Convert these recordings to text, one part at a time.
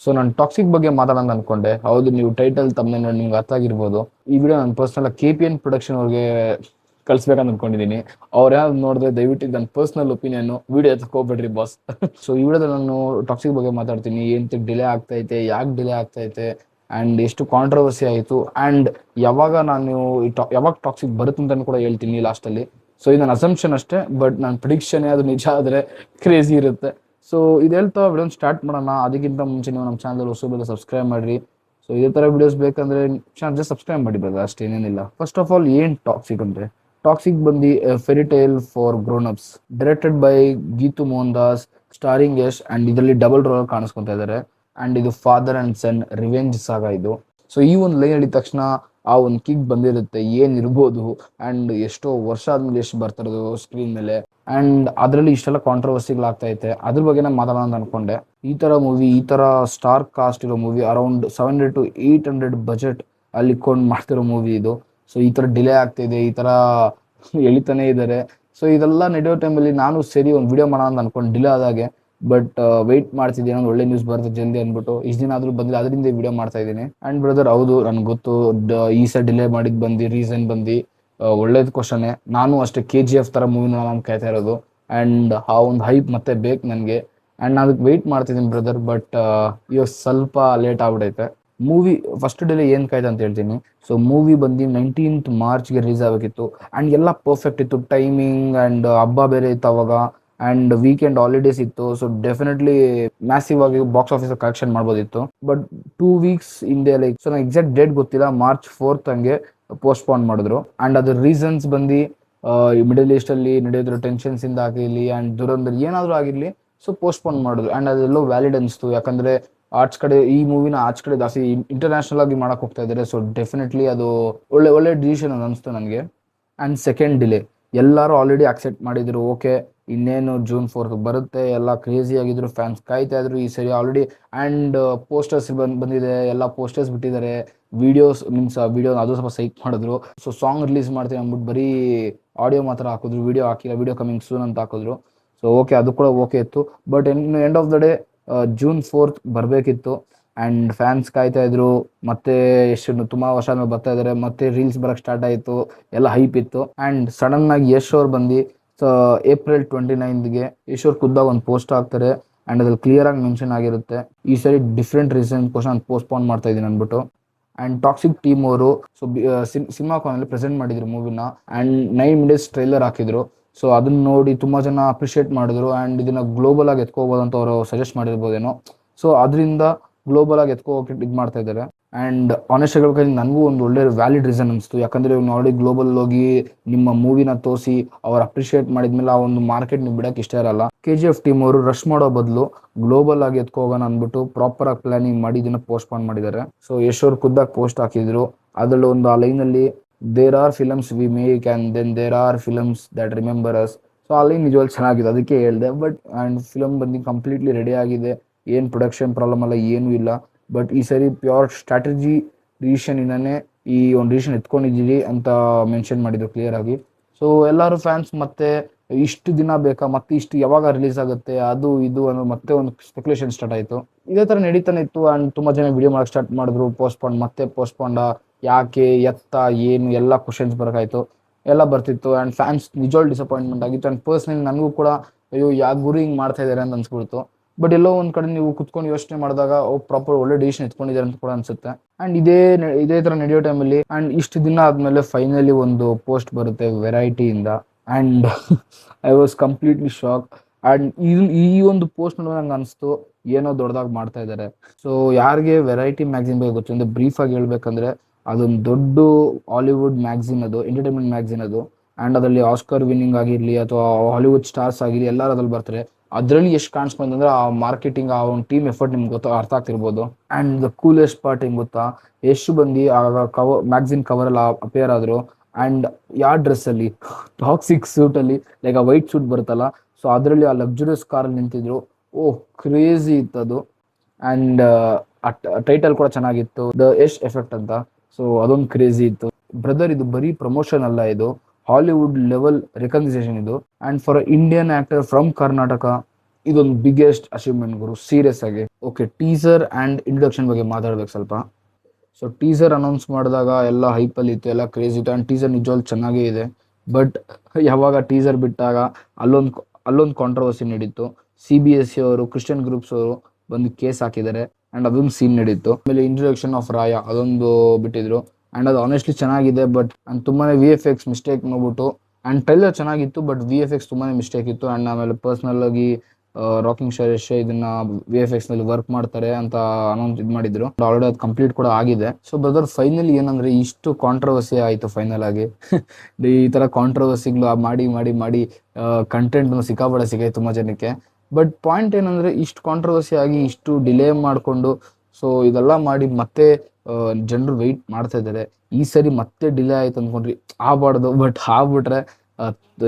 So ನಾನು toxic ಬಗ್ಗೆ ಮಾತಾಡೋಣ ಅನ್ಕೊಂಡೆ. ಹೌದು, ನೀವು ಟೈಟಲ್ ತಮ್ಮನೆ ನೋಡಿ ನಿಮ್ಗೆ ಅರ್ಥ ಆಗಿರ್ಬೋದು. ಈ ವಿಡಿಯೋ ನಾನು ಪರ್ಸನಲ್ KPN ಪ್ರೊಡಕ್ಷನ್ ಅವ್ರಿಗೆ ಕಳ್ಸ್ಬೇಕಂತ ಅನ್ಕೊಂಡಿದ್ದೀನಿ. ಅವ್ರು ಯಾವ್ದು ನೋಡಿದ್ರೆ ದಯವಿಟ್ಟು ನನ್ನ ಪರ್ಸನಲ್ ಒಪಿನಿಯನ್ ವಿಡಿಯೋ ಎತ್ಕೋಬೇಡ್ರಿ ಬಾಸ್. ಸೊ ಈ ವಿಡಿಯೋದಲ್ಲಿ ನಾನು ಟಾಕ್ಸಿಕ್ ಬಗ್ಗೆ ಮಾತಾಡ್ತೀನಿ. ಏಂತ ಡಿಲೇ ಆಗ್ತೈತೆ, ಯಾಕೆ ಡಿಲೇ ಆಗ್ತೈತೆ, ಆ್ಯಂಡ್ ಎಷ್ಟು ಕಾಂಟ್ರವರ್ಸಿ ಆಯಿತು, ಆ್ಯಂಡ್ ಯಾವಾಗ ಯಾವಾಗ ಟಾಕ್ಸಿಕ್ ಬರುತ್ತೆ ಅಂತ ಕೂಡ ಹೇಳ್ತೀನಿ ಲಾಸ್ಟಲ್ಲಿ. ಸೊ ಇದು ನನ್ನ ಅಸಂಪ್ಷನ್ ಅಷ್ಟೇ, ಬಟ್ ನನ್ನ ಪ್ರಿಡಿಕ್ಷನ್ ಅದು ನಿಜ ಆದರೆ ಕ್ರೇಜಿ ಇರುತ್ತೆ. ಸೊ ಇದು ಹೇಳ್ತಾ ವಿಡಿಯೋನ ಸ್ಟಾರ್ಟ್ ಮಾಡೋಣ. ಅದಕ್ಕಿಂತ ಮುಂಚೆ ನೀವು ನಮ್ಮ ಚಾನಲ್ ಹೊಸಬರು ಸಬ್ಸ್ಕ್ರೈಬ್ ಮಾಡಿರಿ. ಸೊ ಇದೇ ಥರ ವಿಡಿಯೋಸ್ ಬೇಕಂದ್ರೆ ಚಾನಲ್ ಜಸ್ಟ್ ಸಬ್ಸ್ಕ್ರೈಬ್ ಮಾಡಿ ಬ್ರದರ್, ಅಷ್ಟೇನೇನಿಲ್ಲ. ಫಸ್ಟ್ ಆಫ್ ಆಲ್ ಏನು ಟಾಕ್ಸಿಕ್ ಅಂದರೆ, ಟಾಕ್ಸಿಕ್ ಬಂದು fairy tale for grown ups, directed by Geetu Mohandas, starring Yash, and ಇದರಲ್ಲಿ ಡಬಲ್ ರೋಲ್ ಕಾಣಿಸ್ಕೊತಾ ಇದ್ದಾರೆ. ಆ್ಯಂಡ್ ಇದು father and son revenge saga ಇದು. ಸೊ ಈ ಒಂದು ಲೈನ್ ಹೇಳಿದ ತಕ್ಷಣ ಆ ಒಂದು ಕಿಕ್ ಬಂದಿರುತ್ತೆ, ಏನಿರ್ಬೋದು, ಆ್ಯಂಡ್ ಎಷ್ಟೋ ವರ್ಷ ಆದ್ಮೇಲೆ ಎಷ್ಟು ಬರ್ತಿರೋದು ಸ್ಕ್ರೀನ್ ಮೇಲೆ, ಆ್ಯಂಡ್ ಅದರಲ್ಲಿ ಇಷ್ಟೆಲ್ಲ ಕಾಂಟ್ರವರ್ಸಿಗಳಾಗ್ತಾ ಐತೆ. ಅದ್ರ ಬಗ್ಗೆ ನಾನು ಮಾತಾಡೋಣ ಅಂತ ಅನ್ಕೊಂಡೆ. ಈ ಥರ ಮೂವಿ, ಈ ಥರ ಸ್ಟಾರ್ ಕಾಸ್ಟ್ ಇರೋ ಮೂವಿ, ಅರೌಂಡ್ 700 to 800 ಬಜೆಟ್ ಅಲ್ಲಿ ಇಟ್ಕೊಂಡು ಮಾಡ್ತಿರೋ ಮೂವಿ ಇದು. ಸೊ ಈ ಥರ ಡಿಲೇ ಆಗ್ತಿದೆ, ಈ ಥರ ಎಳಿತಾನೆ ಇದ್ದಾರೆ. ಸೊ ಇದೆಲ್ಲ ನಡೆಯೋ ಟೈಮಲ್ಲಿ ನಾನು ಸರಿ ಒಂದು ವಿಡಿಯೋ ಮಾಡೋಣ ಅಂತ ಅನ್ಕೊಂಡು ಡಿಲೇ ಆದಾಗೆ, ಬಟ್ ವೆಯ್ಟ್ ಮಾಡ್ತಿದ್ದೀನಿ, ಏನೋ ಒಳ್ಳೆ ನ್ಯೂಸ್ ಬರುತ್ತೆ ಜಲ್ದಿ ಅಂದ್ಬಿಟ್ಟು ಇಷ್ಟು ದಿನ ಆದ್ರೂ ಬಂದಿಲ್ಲ, ಅದರಿಂದ ವಿಡಿಯೋ ಮಾಡ್ತಾ ಇದ್ದೀನಿ. ಆ್ಯಂಡ್ ಬ್ರದರ್, ಹೌದು ನನ್ಗೆ ಗೊತ್ತು ಈ ಸಲ ಡಿಲೇ ಮಾಡಿದ್ ಬಂದು ರೀಸನ್ ಬಂದು ಒಳ್ಳೇದು ಕ್ವಶನೇ. ನಾನು ಅಷ್ಟೇ KGF ಥರ ಮೂವಿ ನಾನು ಕಾಯ್ತಾ ಇರೋದು, ಆ್ಯಂಡ್ ಆ ಒಂದು ಹೈಪ್ ಮತ್ತೆ ಬೇಕು ನನಗೆ, ಆ್ಯಂಡ್ ನಾನು ಅದಕ್ಕೆ ವೆಯ್ಟ್ ಮಾಡ್ತಿದ್ದೀನಿ ಬ್ರದರ್. ಬಟ್ ಇವಾಗ ಸ್ವಲ್ಪ ಲೇಟ್ ಆಗ್ಬಿಟ್ಟೈತೆ. ಮೂವಿ ಫಸ್ಟ್ ಡಿಲೇ ಏನು ಕಾಯ್ದೆ ಅಂತ ಹೇಳ್ತೀನಿ. ಸೊ ಮೂವಿ ಬಂದು 19th ಮಾರ್ಚ್ಗೆ ರಿಲೀಸ್ ಆಗಬೇಕಿತ್ತು, ಆ್ಯಂಡ್ ಎಲ್ಲ ಪರ್ಫೆಕ್ಟ್ ಇತ್ತು ಟೈಮಿಂಗ್, ಆ್ಯಂಡ್ ಹಬ್ಬ ಬೇರೆ ಇತ್ತು ಅವಾಗ, ಆ್ಯಂಡ್ ವೀಕೆಂಡ್ ಹಾಲಿಡೇಸ್ ಇತ್ತು. ಸೊ ಡೆಫಿನೆಟ್ಲಿ ಮ್ಯಾಸಿವ್ ಆಗಿ ಬಾಕ್ಸ್ ಆಫೀಸ್ ಕಲೆಕ್ಷನ್ ಮಾಡ್ಬೋದಿತ್ತು. ಬಟ್ 2 weeks ಹಿಂದೆ, ಲೈಕ್ ಸೊ ನಂಗೆ ಎಕ್ಸಾಕ್ಟ್ ಡೇಟ್ ಗೊತ್ತಿಲ್ಲ, March 4th ಹಂಗೆ ಪೋಸ್ಟ್ಪೋನ್ ಮಾಡಿದ್ರು. ಆ್ಯಂಡ್ ಅದ್ರ ರೀಸನ್ಸ್ ಬಂದು ಮಿಡಲ್ ಈಸ್ಟಲ್ಲಿ ನಡೆಯೋದ್ರ ಟೆನ್ಷನ್ಸ್ ಇಂದ ಆಗಿರಲಿ, ಆ್ಯಂಡ್ ದುರಂಧರ್ ಏನಾದರೂ ಆಗಿರಲಿ, ಸೊ ಪೋಸ್ಟ್ಪೋನ್ ಮಾಡಿದ್ರು. ಆ್ಯಂಡ್ ಅದೆಲ್ಲೋ ವ್ಯಾಲಿಡ್ ಅನಿಸ್ತು, ಯಾಕಂದರೆ ಆರ್ಟ್ಸ್ ಕಡೆ ಈ ಮೂವಿನ ಆರ್ಟ್ಸ್ ಕಡೆ ಜಾಸ್ತಿ ಇಂಟರ್ನ್ಯಾಷನಲ್ ಆಗಿ ಮಾಡಕ್ಕೆ ಹೋಗ್ತಾ ಇದ್ದಾರೆ. ಸೊ ಡೆಫಿನೆಟ್ಲಿ ಅದು ಒಳ್ಳೆ ಡಿಸಿಷನ್ ಅಂತ ಅನಿಸ್ತು ನನಗೆ. ಆ್ಯಂಡ್ ಸೆಕೆಂಡ್ ಡಿಲೇ ಎಲ್ಲರೂ ಆಲ್ರೆಡಿ ಅಕ್ಸೆಪ್ಟ್ ಮಾಡಿದ್ರು, ಓಕೆ ಇನ್ನೇನು June 4th ಬರುತ್ತೆ, ಎಲ್ಲ ಕ್ರೇಜಿ ಆಗಿದ್ರು, ಫ್ಯಾನ್ಸ್ ಕಾಯ್ತಾ ಇದ್ರು ಈ ಸರಿ ಆಲ್ರೆಡಿ. ಆ್ಯಂಡ್ ಪೋಸ್ಟರ್ಸ್ ಬಂದಿದೆ, ಎಲ್ಲ ಪೋಸ್ಟರ್ಸ್ ಬಿಟ್ಟಿದ್ದಾರೆ, ವಿಡಿಯೋಸ್ ವಿಡಿಯೋ ಅದು ಸ್ವಲ್ಪ ಸೈಕ್ ಮಾಡಿದ್ರು. ಸೊ ಸಾಂಗ್ ರಿಲೀಸ್ ಮಾಡ್ತೀವಿ ಅಂದ್ಬಿಟ್ಟು ಬರೀ ಆಡಿಯೋ ಮಾತ್ರ ಹಾಕಿದ್ರು, ವಿಡಿಯೋ ಹಾಕಿಲ್ಲ, ವಿಡಿಯೋ ಕಮಿಂಗ್ ಸೂನ್ ಅಂತ ಹಾಕಿದ್ರು. ಸೊ ಓಕೆ, ಅದು ಕೂಡ ಓಕೆ ಇತ್ತು. But end of the day June 4th ಬರಬೇಕಿತ್ತು. ಆ್ಯಂಡ್ ಫ್ಯಾನ್ಸ್ ಕಾಯ್ತಾ ಇದ್ರು, ಮತ್ತೆ ಎಷ್ಟು ತುಂಬ ವರ್ಷ ಆದ್ಮೇಲೆ ಬರ್ತಾ ಇದ್ದಾರೆ, ಮತ್ತೆ ರೀಲ್ಸ್ ಬರೋಕ್ಕೆ ಸ್ಟಾರ್ಟ್ ಆಯಿತು, ಎಲ್ಲ ಹೈಪ್ ಇತ್ತು. ಆ್ಯಂಡ್ ಸಡನ್ ಆಗಿ ಯಶ್ ಅವ್ರು ಬಂದು April 29ಗೆ ಯಶ್ ಅವ್ರು ಖುದ್ದಾಗ ಒಂದು ಪೋಸ್ಟ್ ಹಾಕ್ತಾರೆ, ಆ್ಯಂಡ್ ಅದ್ರಲ್ಲಿ ಕ್ಲಿಯರ್ ಆಗಿ ಮೆನ್ಷನ್ ಆಗಿರುತ್ತೆ ಈ ಸರಿ ಡಿಫ್ರೆಂಟ್ ರೀಸನ್ ಕ್ವಶನ್ ಪೋಸ್ಟ್ಪೋನ್ ಮಾಡ್ತಾ ಇದ್ದೀನಿ ಅಂದ್ಬಿಟ್ಟು. ಆ್ಯಂಡ್ ಟಾಕ್ಸಿಕ್ ಟೀಮ್ ಅವರು ಸಿನಿಮಾಕಾನಲ್ಲಿ ಪ್ರೆಸೆಂಟ್ ಮಾಡಿದ್ರು ಮೂವಿನ, ಆ್ಯಂಡ್ 9 minutes ಟ್ರೈಲರ್ ಹಾಕಿದ್ರು. ಸೊ ಅದನ್ನ ನೋಡಿ ತುಂಬ ಜನ ಅಪ್ರಿಷಿಯೇಟ್ ಮಾಡಿದ್ರು, ಆ್ಯಂಡ್ ಇದನ್ನ ಗ್ಲೋಬಲ್ ಆಗಿ ಎತ್ಕೋಬೋದು ಅಂತ ಅವರು ಸಜೆಸ್ಟ್ ಮಾಡಿರ್ಬೋದೇನೋ. ಸೊ ಅದರಿಂದ ಗ್ಲೋಬಲ್ ಆಗಿ ಎತ್ಕೋಕೆ ಇದು ಮಾಡ್ತಾ ಇದ್ದಾರೆ. ಆ್ಯಂಡ್ ಆನೆಸ್ಟ್ ಹೇಳ್ಬೇಕಾದ್ರೆ ನನಗೂ ಒಂದು ಒಳ್ಳೆ ವ್ಯಾಲಿಡ್ ರೀಸನ್ ಅನಿಸ್ತು, ಯಾಕಂದರೆ ಇವ್ನು ಆಲ್ರೆಡಿ ಗ್ಲೋಬಲ್ ಹೋಗಿ ನಿಮ್ಮ ಮೂವಿನ ತೋರಿಸಿ ಅವ್ರು ಅಪ್ರಿಷಿಯೇಟ್ ಮಾಡಿದ್ಮೇಲೆ ಆ ಒಂದು ಮಾರ್ಕೆಟ್ ನೀವು ಬಿಡೋಕೆ ಇಷ್ಟ ಇರಲ್ಲ. KGF ಟೀಮ್ ಅವರು ರಶ್ ಮಾಡೋ ಬದಲು ಗ್ಲೋಬಲ್ ಆಗಿ ಎತ್ಕೋಗೋಣ ಅಂದ್ಬಿಟ್ಟು ಪ್ರಾಪರ್ ಆಗಿ ಪ್ಲಾನಿಂಗ್ ಮಾಡಿ ಇದನ್ನ ಪೋಸ್ಟ್ಪೋನ್ ಮಾಡಿದ್ದಾರೆ. ಸೊ ಯಶ್ ಅವ್ರು ಖುದ್ದಾಗಿ ಪೋಸ್ಟ್ ಹಾಕಿದ್ರು, ಅದರಲ್ಲಿ ಒಂದು ಆ ಲೈನಲ್ಲಿ there are films we make and then there are films that remember us. So ಆ ಲೈನ್ ನಿಜವಾಗ್ಲೂ ಚೆನ್ನಾಗಿದೆ, ಅದಕ್ಕೆ ಹೇಳಿದೆ. ಬಟ್ ಆ್ಯಂಡ್ ಫಿಲಮ್ ಬಂದು ಕಂಪ್ಲೀಟ್ಲಿ ರೆಡಿ ಆಗಿದೆ, ಏನು ಪ್ರೊಡಕ್ಷನ್ ಪ್ರಾಬ್ಲಮ್ ಅಲ್ಲ, ಏನೂ ಇಲ್ಲ. ಬಟ್ ಈ ಸರಿ ಪ್ಯೂರ್ ಸ್ಟ್ರಾಟಜಿ ಡಿಸಿಷನ್ ಇಂದಾನೆ ಈ ಒಂದು ಡಿಸಿಷನ್ ಎತ್ಕೊಂಡಿದ್ದೀರಿ ಅಂತ ಮೆನ್ಷನ್ ಮಾಡಿದ್ರು ಕ್ಲಿಯರ್ ಆಗಿ. ಸೊ ಎಲ್ಲರೂ ಫ್ಯಾನ್ಸ್ ಮತ್ತೆ ಇಷ್ಟು ದಿನ ಬೇಕಾ, ಮತ್ತೆ ಇಷ್ಟು ಯಾವಾಗ ರಿಲೀಸ್ ಆಗುತ್ತೆ, ಅದು ಇದು ಅನ್ನೋ ಮತ್ತೆ ಒಂದು ಸ್ಪೆಕ್ಯುಲೇಷನ್ ಸ್ಟಾರ್ಟ್ ಆಯಿತು. ಇದೇ ಥರ ನಡೀತಾನೆ ಇತ್ತು. ಆ್ಯಂಡ್ ತುಂಬ ಜನ ವಿಡಿಯೋ ಮಾಡಕ್ಕೆ ಸ್ಟಾರ್ಟ್ ಮಾಡಿದ್ರು, ಪೋಸ್ಟ್ಪೋಂಡ ಯಾಕೆ ಎತ್ತ ಏನು ಎಲ್ಲ ಕ್ವಶನ್ಸ್ ಬರೋಕ್ಕಾಯ್ತು, ಎಲ್ಲ ಬರ್ತಿತ್ತು. ಆ್ಯಂಡ್ ಫ್ಯಾನ್ಸ್ ನಿಜವಾಗ್ಲೂ ಡಿಸಪಾಯಿಂಟ್ಮೆಂಟ್ ಆಗಿತ್ತು. ಆ್ಯಂಡ್ ಪರ್ಸ್ನಲಿ ನನಗೂ ಕೂಡ ಅಯ್ಯೋ ಯಾಕೆ ಗುರು ಹಿಂಗೆ ಮಾಡ್ತಾ ಇದ್ದಾರೆ ಅಂತ ಅನ್ಸ್ಬಿಡ್ತು. ಬಟ್ ಎಲ್ಲೋ ಒಂದು ಕಡೆ ನೀವು ಕುತ್ಕೊಂಡು ಯೋಚನೆ ಮಾಡಿದಾಗ ಪ್ರಾಪರ್ ಒಳ್ಳೆ ಡಿಸಿಷನ್ ಎತ್ಕೊಂಡಿದ್ದಾರೆ ಅಂತ ಕೂಡ ಅನ್ಸುತ್ತೆ. ಆ್ಯಂಡ್ ಇದೇ ಥರ ನಡೆಯೋ ಟೈಮಲ್ಲಿ ಆ್ಯಂಡ್ ಇಷ್ಟು ದಿನ ಆದಮೇಲೆ ಫೈನಲಿ ಒಂದು ಪೋಸ್ಟ್ ಬರುತ್ತೆ ವೆರೈಟಿಯಿಂದ, and I was completely shock. And ಈ ಒಂದು ಪೋಸ್ಟ್ ನೋಡಿ ನಂಗೆ ಅನಿಸ್ತು ಏನೋ ದೊಡ್ಡದಾಗಿ ಮಾಡ್ತಾ ಇದ್ದಾರೆ. ಸೊ ಯಾರಿಗೆ ವೆರೈಟಿ ಮ್ಯಾಗ್ಝಿನ್ ಬಗ್ಗೆ ಗೊತ್ತು ಅಂದರೆ ಬ್ರೀಫಾಗಿ ಹೇಳ್ಬೇಕಂದ್ರೆ ಅದೊಂದು ದೊಡ್ಡ ಹಾಲಿವುಡ್ ಮ್ಯಾಗ್ಝಿನ್, ಅದು ಎಂಟರ್ಟೈನ್ಮೆಂಟ್ ಮ್ಯಾಗ್ಝಿನ್ ಅದು. ಆ್ಯಂಡ್ ಅದರಲ್ಲಿ ಆಸ್ಕರ್ ವಿನ್ನಿಂಗ್ ಆಗಿರಲಿ ಅಥವಾ ಹಾಲಿವುಡ್ ಸ್ಟಾರ್ಸ್ ಆಗಿರಲಿ ಎಲ್ಲರೂ ಅದ್ರಲ್ಲಿ ಬರ್ತಾರೆ. ಅದರಲ್ಲಿ ಎಷ್ಟು ಕಾಣಿಸ್ಕೊಂಡ್ರೆ ಆ ಮಾರ್ಕೆಟಿಂಗ್, ಆ ಒಂದು ಟೀಮ್ ಎಫರ್ಟ್ ನಿಮ್ಗೆ ಗೊತ್ತಾ, ಅರ್ಥ ಆಗ್ತಿರ್ಬೋದು. ಆ್ಯಂಡ್ ದ ಕೂಲೆಸ್ಟ್ ಪಾರ್ಟ್ ಹೆಂಗೆ ಗೊತ್ತಾ, ಎಷ್ಟು ಬಂದು ಆಗ ಮ್ಯಾಗ್ಝಿನ್ ಕವರಲ್ಲಿ ಅಪೇರ್ ಆದರು. ಆ್ಯಂಡ್ ಯಾವ ಡ್ರೆಸ್ಸಲ್ಲಿ, ಟಾಕ್ಸಿಕ್ ಸೂಟಲ್ಲಿ, ಲೈಕ್ ಆ ವೈಟ್ ಸೂಟ್ ಬರುತ್ತಲ್ಲ, ಸೊ ಅದರಲ್ಲಿ ಆ ಲಕ್ಸುರಿಯಸ್ ಕಾರಲ್ಲಿ ನಿಂತಿದ್ರು. ಓಹ್ ಕ್ರೇಜಿ ಇತ್ತು ಅದು. ಆ್ಯಂಡ್ ಟೈಟಲ್ ಕೂಡ ಚೆನ್ನಾಗಿತ್ತು, ದ ಯಶ್ ಎಫೆಕ್ಟ್ ಅಂತ. ಸೊ ಅದೊಂದು ಕ್ರೇಜಿ ಇತ್ತು ಬ್ರದರ್. ಇದು ಬರೀ ಪ್ರಮೋಷನ್ ಅಲ್ಲ, ಇದು ಹಾಲಿವುಡ್ ಲೆವೆಲ್ ರೆಕಗ್ನೈಸೇಷನ್ ಇದು. And for Indian actor from Karnataka ಇದೊಂದು ಬಿಗ್ಗೆಸ್ಟ್ ಅಚೀವ್ಮೆಂಟ್ ಗುರು, ಸೀರಿಯಸ್ ಆಗಿ. ಓಕೆ, ಟೀಸರ್ ಆ್ಯಂಡ್ ಇಂಟ್ರೊಡಕ್ಷನ್ ಬಗ್ಗೆ ಮಾತಾಡ್ಬೇಕು ಸ್ವಲ್ಪ. ಸೊ ಟೀಸರ್ ಅನೌನ್ಸ್ ಮಾಡಿದಾಗ ಎಲ್ಲ ಹೈಪಲ್ಲಿ ಇತ್ತು, ಎಲ್ಲ ಕ್ರೇಜ್ ಇತ್ತು, ಆ್ಯಂಡ್ ಟೀಸರ್ ನಿಜವಾಗ್ಲೂ ಚೆನ್ನಾಗೇ ಇದೆ. ಬಟ್ ಯಾವಾಗ ಟೀಸರ್ ಬಿಟ್ಟಾಗ ಅಲ್ಲೊಂದು ಕಾಂಟ್ರವರ್ಸಿ ನಡೀತು. CBSE ಅವರು, ಕ್ರಿಶ್ಚಿಯನ್ ಗ್ರೂಪ್ಸ್ ಅವರು ಬಂದು ಕೇಸ್ ಹಾಕಿದ್ದಾರೆ, ಆ್ಯಂಡ್ ಅದೊಂದು ಸೀನ್ ನಡೀತು. ಆಮೇಲೆ ಇಂಟ್ರೊಡಕ್ಷನ್ ಆಫ್ ರಾಯ ಅದೊಂದು ಬಿಟ್ಟಿದ್ರು, ಆ್ಯಂಡ್ ಅದು ಆನೆಸ್ಟ್ಲಿ ಚೆನ್ನಾಗಿದೆ. ಬಟ್ ತುಂಬಾ VFX ಮಿಸ್ಟೇಕ್ ಮಾಡ್ಬಿಟ್ಟು, ಆ್ಯಂಡ್ ಟ್ರೈಲರ್ ಚೆನ್ನಾಗಿತ್ತು ಬಟ್ VFX ತುಂಬಾ ಮಿಸ್ಟೇಕ್ ಇತ್ತು. ಆ್ಯಂಡ್ ಆಮೇಲೆ ಪರ್ಸ್ನಲ್ ಆಗಿ ರಾಕಿಂಗ್ ಸ್ಟಾರ್ ಯಶ್ ಇದನ್ನ VFX ನಲ್ಲಿ ವರ್ಕ್ ಮಾಡ್ತಾರೆ ಅಂತ ಅನೌನ್ಸ್ ಮಾಡಿದ್ರು. ಆಲ್ರೆಡಿ ಅದು ಕಂಪ್ಲೀಟ್ ಕೂಡ ಆಗಿದೆ. ಸೊ ಬ್ರದರ್, ಫೈನಲಿ ಏನಂದ್ರೆ ಇಷ್ಟು ಕಾಂಟ್ರವರ್ಸಿ ಆಯಿತು ಫೈನಲ್ ಆಗಿ. ಈ ಥರ ಕಾಂಟ್ರವರ್ಸಿಗಳು ಮಾಡಿ ಮಾಡಿ ಮಾಡಿ ಕಂಟೆಂಟ್ ಸಿಕ್ಕಾಪಟ್ಟೆ ಸಿಗಾಯ್ತು ತುಂಬ ಜನಕ್ಕೆ. ಬಟ್ ಪಾಯಿಂಟ್ ಏನಂದ್ರೆ, ಇಷ್ಟು ಕಾಂಟ್ರವರ್ಸಿ ಆಗಿ ಇಷ್ಟು ಡಿಲೇ ಮಾಡಿಕೊಂಡು, ಸೊ ಇದೆಲ್ಲ ಮಾಡಿ ಮತ್ತೆ ಜನರು ವೆಯ್ಟ್ ಮಾಡ್ತಾ ಇದ್ದಾರೆ. ಈ ಸರಿ ಮತ್ತೆ ಡಿಲೇ ಆಯ್ತು ಅಂದ್ಕೊಂಡ್ರಿ, ಆಗಬಾರ್ದು. ಬಟ್ ಆಗ್ಬಿಟ್ರೆ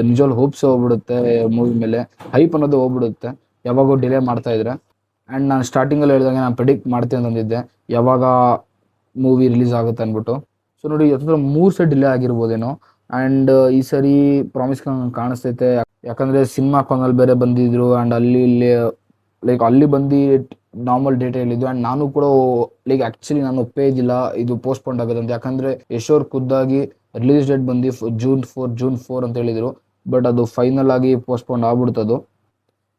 ನಿಜವಾಗ್ಲೂ ಹೋಪ್ಸ್ ಹೋಗ್ಬಿಡುತ್ತೆ ಮೂವಿ ಮೇಲೆ, ಹೈಪ್ ಅನ್ನೋದು ಹೋಗ್ಬಿಡುತ್ತೆ ಯಾವಾಗೋ ಡಿಲೇ ಮಾಡ್ತಾ ಇದ್ರೆ. ಆ್ಯಂಡ್ ನಾನು ಸ್ಟಾರ್ಟಿಂಗಲ್ಲಿ ಹೇಳಿದಾಗ ನಾನು ಪ್ರೆಡಿಕ್ಟ್ ಮಾಡ್ತೀನಿ ಅಂತಂದಿದ್ದೆ ಯಾವಾಗ ಮೂವಿ ರಿಲೀಸ್ ಆಗುತ್ತೆ ಅಂದ್ಬಿಟ್ಟು. ಸೊ ನೋಡಿ, 3 ಸರಿ ಡಿಲೇ ಆಗಿರ್ಬೋದೇನೋ. ಆ್ಯಂಡ್ ಈ ಸರಿ ಪ್ರಾಮಿಸ್ ಕಾಣಿಸ್ತೈತೆ. ಯಾಕಂದರೆ ಸಿನಿಮಾ ಕಾನಲ್ಲಿ ಬೇರೆ ಬಂದಿದ್ರು, ಆ್ಯಂಡ್ ಇಲ್ಲಿ ಲೈಕ್ ಅಲ್ಲಿ ಬಂದು ನಾರ್ಮಲ್ ಡೇಟ್ ಹೇಳಿದ್ದು. ಆ್ಯಂಡ್ ನಾನು ಕೂಡ ಲೈಕ್ ಆ್ಯಕ್ಚುಲಿ ನಾನು ಒಪ್ಪೇ ಇದ್ದಿಲ್ಲ ಇದು ಪೋಸ್ಟ್ಪೋಂಡ್ ಆಗೋದು ಅಂತ. ಯಾಕಂದರೆ ಯಶೋರ್ ಖುದ್ದಾಗಿ ರಿಲೀಸ್ ಡೇಟ್ ಬಂದು ಜೂನ್ 4 ಅಂತ ಹೇಳಿದರು. ಬಟ್ ಅದು ಫೈನಲ್ ಆಗಿ ಪೋಸ್ಟ್ಪೋಂಡ್ ಆಗ್ಬಿಡ್ತದು.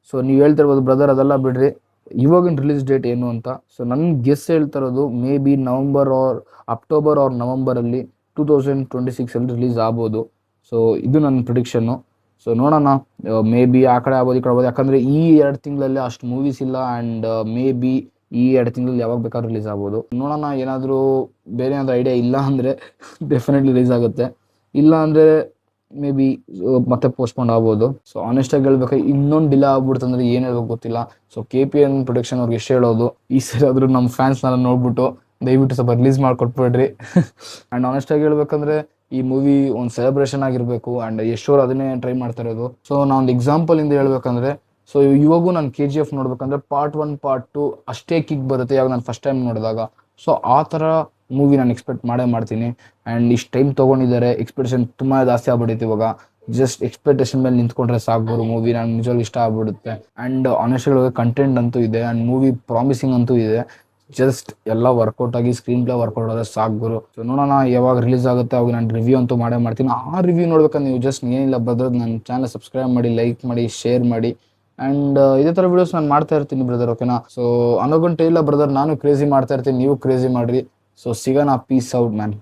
ಸೊ ನೀವು ಹೇಳ್ತಿರ್ಬೋದು ಬ್ರದರ್ ಅದೆಲ್ಲ ಬಿಡ್ರಿ, ಇವಾಗಿನ ರಿಲೀಸ್ ಡೇಟ್ ಏನು ಅಂತ. ಸೊ ನನ್ನ ಗೆಸ್ ಹೇಳ್ತಿರೋದು ಮೇ ಬಿ ಅಕ್ಟೋಬರ್ ಆರ್ ನವಂಬರಲ್ಲಿ 2026 ರಿಲೀಸ್ ಆಗ್ಬೋದು. ಸೊ ಇದು ನನ್ನ ಪ್ರಿಡಿಕ್ಷನ್ನು. ಸೊ ನೋಡೋಣ, ಮೇ ಬಿ ಆ ಕಡೆ ಆಗ್ಬೋದು, ಈ ಕಡೆ ಆಗ್ಬೋದು. ಯಾಕಂದರೆ ಈ 2 ತಿಂಗಳಲ್ಲಿ ಅಷ್ಟು ಮೂವೀಸ್ ಇಲ್ಲ. ಆ್ಯಂಡ್ ಮೇ ಬಿ ಈ 2 ತಿಂಗಳಲ್ಲಿ ಯಾವಾಗ ಬೇಕಾದ್ರೂ ರಿಲೀಸ್ ಆಗ್ಬೋದು. ನೋಡೋಣ, ಏನಾದರೂ ಬೇರೆ ಏನಾದರೂ ಐಡಿಯಾ ಇಲ್ಲ ಅಂದರೆ ಡೆಫಿನೆಟ್ಲಿ ರಿಲೀಸ್ ಆಗುತ್ತೆ. ಇಲ್ಲ ಅಂದರೆ ಮೇ ಬಿ ಮತ್ತೆ ಪೋಸ್ಟ್ಪೋಂಡ್ ಆಗ್ಬೋದು. ಸೊ ಆನೆಸ್ಟಾಗಿ ಹೇಳ್ಬೇಕು, ಇನ್ನೊಂದು ಡಿಲೇ ಆಗ್ಬಿಡ್ತಂದ್ರೆ ಏನು ಹೇಳ್ಬೇಕು ಗೊತ್ತಿಲ್ಲ. ಸೊ KPN ಪ್ರೊಡಕ್ಷನ್ ಅವ್ರಿಗೆ ಎಷ್ಟು ಹೇಳೋದು, ಈ ಸರಿ ಆದರೂ ನಮ್ಮ ಫ್ಯಾನ್ಸ್ನೆಲ್ಲ ನೋಡ್ಬಿಟ್ಟು ದಯವಿಟ್ಟು ಸ್ವಲ್ಪ ರಿಲೀಸ್ ಮಾಡಿಕೊಟ್ಬಿಡ್ರಿ. ಆ್ಯಂಡ್ ಆನೆಸ್ಟಾಗಿ ಹೇಳ್ಬೇಕಂದ್ರೆ ಈ ಮೂವಿ ಒಂದು ಸೆಲೆಬ್ರೇಷನ್ ಆಗಿರಬೇಕು. ಆ್ಯಂಡ್ ಯಶೋರ್ ಅದನ್ನೇ ಟ್ರೈ ಮಾಡ್ತಾ ಇರೋದು. ಸೊ ನಾನೊಂದು ಎಕ್ಸಾಂಪಲ್ ಇಂದ ಹೇಳ್ಬೇಕಂದ್ರೆ, ಸೊ ಇವಾಗೂ ನಾನು KGF ನೋಡ್ಬೇಕಂದ್ರೆ ಪಾರ್ಟ್ 1 ಪಾರ್ಟ್ 2 ಅಷ್ಟೇ ಕಿಕ್ ಬರುತ್ತೆ ಯಾವಾಗ ನಾನು ಫಸ್ಟ್ ಟೈಮ್ ನೋಡಿದಾಗ. ಸೊ ಆ ಥರ ಮೂವಿ ನಾನು ಎಕ್ಸ್ಪೆಕ್ಟ್ ಮಾಡ್ತೀನಿ. ಆ್ಯಂಡ್ ಇಷ್ಟು ಟೈಮ್ ತೊಗೊಂಡಿದ್ದಾರೆ, ಎಕ್ಸ್ಪೆಕ್ಟೇಷನ್ ತುಂಬ ಜಾಸ್ತಿ ಆಗ್ಬಿಡುತ್ತೆ. ಇವಾಗ ಜಸ್ಟ್ ಎಕ್ಸ್ಪೆಕ್ಟೇಷನ್ ಮೇಲೆ ನಿಂತ್ಕೊಂಡ್ರೆ ಸಾಕು ಮೂವಿ, ನಾನು ನಿಜವಾಗ್ಲೂ ಇಷ್ಟ ಆಗ್ಬಿಡುತ್ತೆ. ಆ್ಯಂಡ್ ಆನೆಸ್ಟ್ಲಿ ಕಂಟೆಂಟ್ ಅಂತೂ ಇದೆ, ಆ್ಯಂಡ್ ಮೂವಿ ಪ್ರಾಮಿಸಿಂಗ್ ಅಂತೂ ಇದೆ. ಜಸ್ಟ್ ಎಲ್ಲ ವರ್ಕೌಟ್ ಆಗಿ ಸ್ಕ್ರೀನ್ ಪ್ಲೇ ವರ್ಕೌಟ್ ಆದರೆ ಸಾಕು. ಸೊ ನೋಡೋಣ ಯಾವಾಗ ರಿಲೀಸ್ ಆಗುತ್ತೆ ಅವಾಗ ನಾನು ರಿವ್ಯೂ ಅಂತೂ ಮಾಡ್ತೀನಿ. ಆ ರಿವ್ಯೂ ನೋಡ್ಬೇಕಂದ್ರೆ ನೀವು ಜಸ್ಟ್ ಏನಿಲ್ಲ ಬ್ರದರ್, ನನ್ನ ಚಾನಲ್ ಸಬ್ಸ್ಕ್ರೈಬ್ ಮಾಡಿ, ಲೈಕ್ ಮಾಡಿ, ಶೇರ್ ಮಾಡಿ. ಆ್ಯಂಡ್ ಇದೇ ಥರ ವಿಡಿಯೋಸ್ ನಾನು ಮಾಡ್ತಾ ಇರ್ತೀನಿ ಬ್ರದರ್, ಓಕೆನಾ. ಸೊ ಅನ್ನೋ ಗಂಟೆ ಇಲ್ಲ ಬ್ರದರ್, ನಾನು ಕ್ರೇಜಿ ಮಾಡ್ತಾ ಇರ್ತೀನಿ, ನೀವು ಕ್ರೇಜಿ ಮಾಡಿರಿ. ಸೊ ಸಿಗೋಣ, ಪೀಸ್ ಔಟ್ ಮ್ಯಾನ್.